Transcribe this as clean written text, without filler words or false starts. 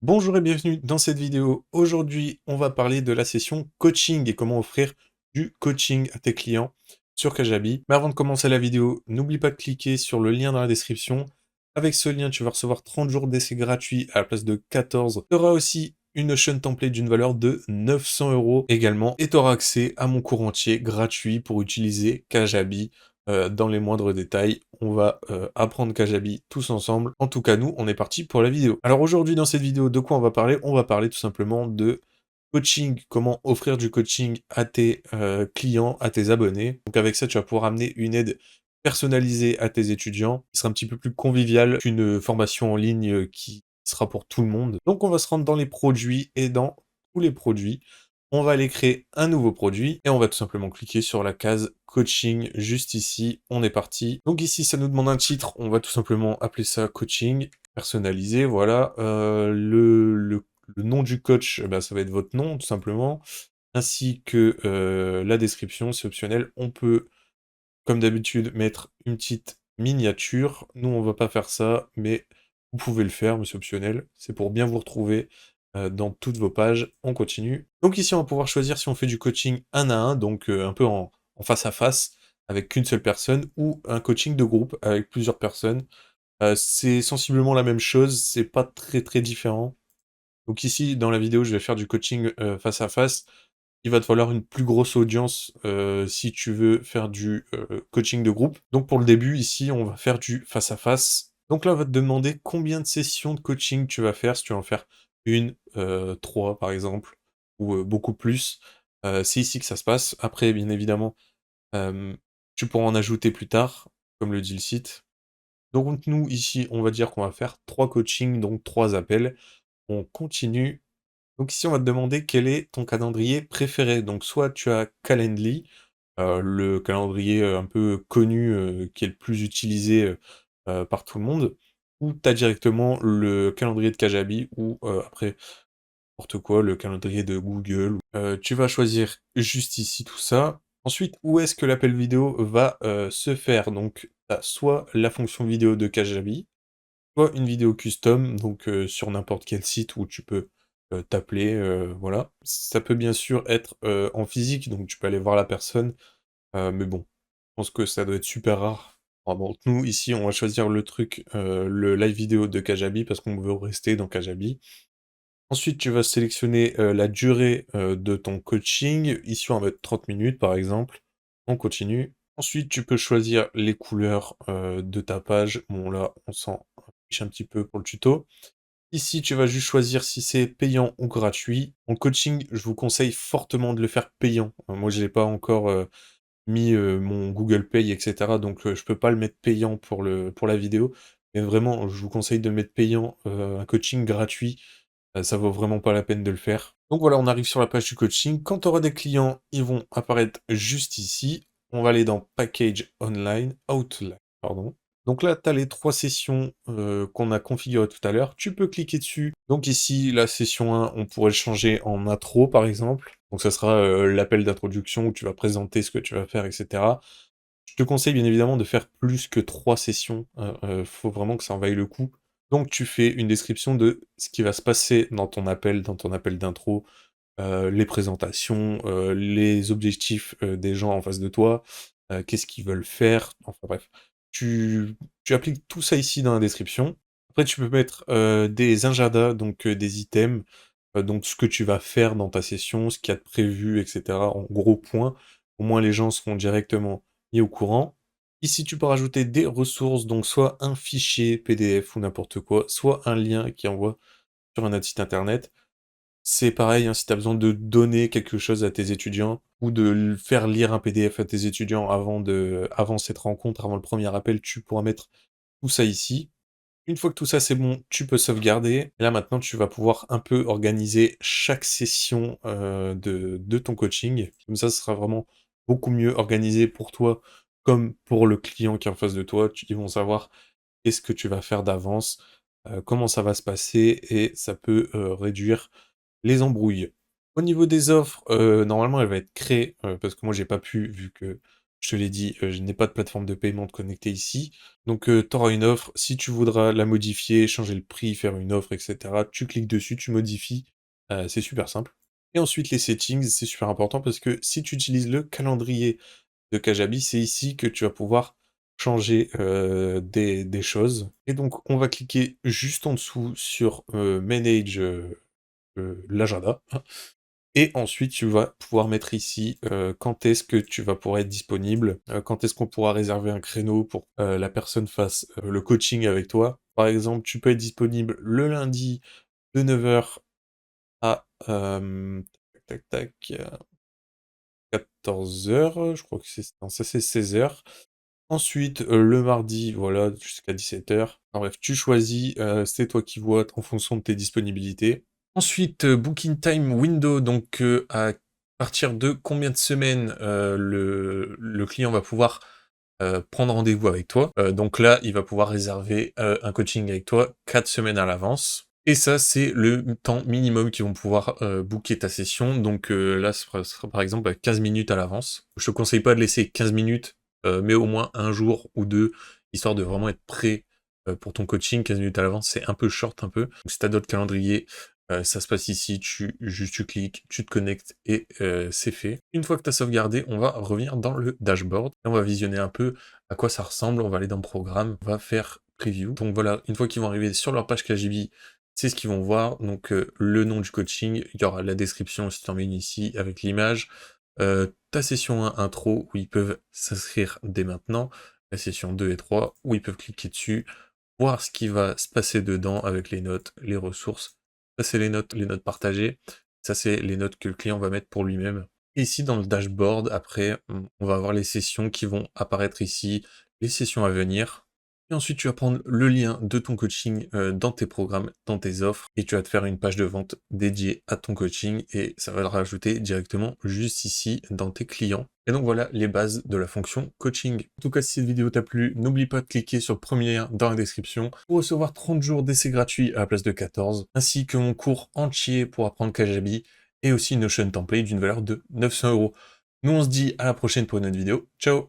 Bonjour et bienvenue dans cette vidéo. Aujourd'hui, on va parler de la session coaching et comment offrir du coaching à tes clients sur Kajabi. Mais avant de commencer la vidéo, n'oublie pas de cliquer sur le lien dans la description. Avec ce lien, tu vas recevoir 30 jours d'essai gratuit à la place de 14. Tu auras aussi une Notion template d'une valeur de 900 euros également. Et tu auras accès à mon cours entier gratuit pour utiliser Kajabi dans les moindres détails. On va apprendre Kajabi tous ensemble. En tout cas, nous, on est parti pour la vidéo. Alors aujourd'hui, dans cette vidéo, de quoi on va parler? On va parler tout simplement de coaching, comment offrir du coaching à tes clients, à tes abonnés. Donc avec ça, tu vas pouvoir amener une aide personnalisée à tes étudiants, qui sera un petit peu plus convivial qu'une formation en ligne qui sera pour tout le monde. Donc on va se rendre dans les produits et dans tous les produits. On va aller créer un nouveau produit et on va tout simplement cliquer sur la case coaching juste ici. On est parti. Donc ici, ça nous demande un titre. On va tout simplement appeler ça coaching personnalisé. Voilà. Le nom du coach, bah, ça va être votre nom tout simplement, ainsi que la description. C'est optionnel. On peut, comme d'habitude, mettre une petite miniature. Nous, on va pas faire ça, mais vous pouvez le faire, mais c'est optionnel. C'est pour bien vous retrouver dans toutes vos pages. On continue. Donc ici, on va pouvoir choisir si on fait du coaching un à un, donc un peu en face à face, avec qu'une seule personne, ou un coaching de groupe avec plusieurs personnes. C'est sensiblement la même chose, c'est pas très très différent. Donc ici, dans la vidéo, je vais faire du coaching face à face. Il va te falloir une plus grosse audience si tu veux faire du coaching de groupe. Donc pour le début, ici, on va faire du face à face. Donc là, on va te demander combien de sessions de coaching tu vas faire, si tu vas en faire une, trois par exemple, ou beaucoup plus. C'est ici que ça se passe. Après, bien évidemment, euh, tu pourras en ajouter plus tard, comme le dit le site. Donc nous, ici, on va dire qu'on va faire 3 coachings, donc 3 appels. On continue. Donc ici, on va te demander quel est ton calendrier préféré. Donc soit tu as Calendly, le calendrier un peu connu, qui est le plus utilisé par tout le monde, ou tu as directement le calendrier de Kajabi, ou après, n'importe quoi, le calendrier de Google. Tu vas choisir juste ici tout ça. Ensuite, où est-ce que l'appel vidéo va se faire? Donc, tu as soit la fonction vidéo de Kajabi, soit une vidéo custom, donc sur n'importe quel site où tu peux t'appeler, voilà. Ça peut bien sûr être en physique, donc tu peux aller voir la personne, mais bon, je pense que ça doit être super rare. Ah bon, nous ici, on va choisir le truc, le live vidéo de Kajabi parce qu'on veut rester dans Kajabi. Ensuite, tu vas sélectionner la durée de ton coaching. Ici, on va mettre 30 minutes par exemple. On continue. Ensuite, tu peux choisir les couleurs de ta page. Bon, là, on s'en fiche un petit peu pour le tuto. Ici, tu vas juste choisir si c'est payant ou gratuit. En coaching, je vous conseille fortement de le faire payant. Moi, je n'ai pas encore mis mon Google Pay, etc. Donc, je peux pas le mettre payant pour la vidéo. Mais vraiment, je vous conseille de mettre payant un coaching gratuit. Ça vaut vraiment pas la peine de le faire. Donc voilà, on arrive sur la page du coaching. Quand tu auras des clients, ils vont apparaître juste ici. On va aller dans Package Online, Outline, pardon. Donc là, tu as les 3 sessions qu'on a configurées tout à l'heure. Tu peux cliquer dessus. Donc ici, la session 1, on pourrait le changer en intro, par exemple. Donc ça sera l'appel d'introduction où tu vas présenter ce que tu vas faire, etc. Je te conseille bien évidemment de faire plus que 3 sessions. Faut vraiment que ça en vaille le coup. Donc tu fais une description de ce qui va se passer dans ton appel d'intro, les présentations, les objectifs, des gens en face de toi, qu'est-ce qu'ils veulent faire, enfin bref. Tu appliques tout ça ici dans la description. Après tu peux mettre, des agendas, donc des items, donc ce que tu vas faire dans ta session, ce qu'il y a de prévu et cetera, en gros points. Au moins les gens seront directement mis au courant. Ici, tu peux rajouter des ressources, donc soit un fichier PDF ou n'importe quoi, soit un lien qui envoie sur un autre site internet. C'est pareil, hein, si tu as besoin de donner quelque chose à tes étudiants, ou de faire lire un PDF à tes étudiants avant cette rencontre, avant le premier appel, tu pourras mettre tout ça ici. Une fois que tout ça c'est bon, tu peux sauvegarder. Et là maintenant, tu vas pouvoir un peu organiser chaque session de ton coaching. Comme ça, ce sera vraiment beaucoup mieux organisé pour toi, comme pour le client qui est en face de toi. Ils vont savoir qu'est-ce que tu vas faire d'avance, comment ça va se passer, et ça peut réduire les embrouilles. Au niveau des offres, normalement, elle va être créée, parce que moi j'ai pas pu, vu que Je te l'ai dit, je n'ai pas de plateforme de paiement de connecter ici. Donc, tu auras une offre. Si tu voudras la modifier, changer le prix, faire une offre, et cetera, tu cliques dessus, tu modifies. C'est super simple. Et ensuite, les settings, c'est super important parce que si tu utilises le calendrier de Kajabi, c'est ici que tu vas pouvoir changer des choses. Et donc, on va cliquer juste en dessous sur Manage l'agenda. Et ensuite, tu vas pouvoir mettre ici quand est-ce que tu vas pouvoir être disponible, quand est-ce qu'on pourra réserver un créneau pour la personne fasse le coaching avec toi. Par exemple, tu peux être disponible le lundi de 9 h à tac, tac, tac, 14 h, je crois que c'est non, ça c'est 16 h. Ensuite, le mardi, voilà, jusqu'à 17 h. En bref, tu choisis, c'est toi qui vois en fonction de tes disponibilités. Ensuite, Booking Time Window, donc à partir de combien de semaines le client va pouvoir prendre rendez-vous avec toi. Donc là, il va pouvoir réserver un coaching avec toi 4 semaines à l'avance. Et ça, c'est le temps minimum qu'ils vont pouvoir booker ta session. Donc là, ce sera par exemple à 15 minutes à l'avance. Je te conseille pas de laisser 15 minutes, mais au moins un jour ou deux, histoire de vraiment être prêt pour ton coaching. 15 minutes à l'avance, c'est un peu short, un peu. Donc, si tu as d'autres calendriers, ça se passe ici, tu cliques, tu te connectes et c'est fait. Une fois que tu as sauvegardé, on va revenir dans le dashboard et on va visionner un peu à quoi ça ressemble. On va aller dans Programme, on va faire Preview. Donc voilà, une fois qu'ils vont arriver sur leur page KGB, c'est ce qu'ils vont voir. Donc le nom du coaching, il y aura la description si tu emmènes ici avec l'image, ta session 1 intro où ils peuvent s'inscrire dès maintenant, la session 2 et 3 où ils peuvent cliquer dessus, voir ce qui va se passer dedans avec les notes, les ressources. Ça, c'est les notes partagées. Ça, c'est les notes que le client va mettre pour lui-même. Et ici, dans le dashboard, après, on va avoir les sessions qui vont apparaître ici, les sessions à venir. Et ensuite, tu vas prendre le lien de ton coaching dans tes programmes, dans tes offres, et tu vas te faire une page de vente dédiée à ton coaching, et ça va le rajouter directement juste ici dans tes clients. Et donc voilà les bases de la fonction coaching. En tout cas, si cette vidéo t'a plu, n'oublie pas de cliquer sur le premier lien dans la description pour recevoir 30 jours d'essai gratuit à la place de 14, ainsi que mon cours entier pour apprendre Kajabi, et aussi une Notion template d'une valeur de 900 €. Nous, on se dit à la prochaine pour une autre vidéo. Ciao!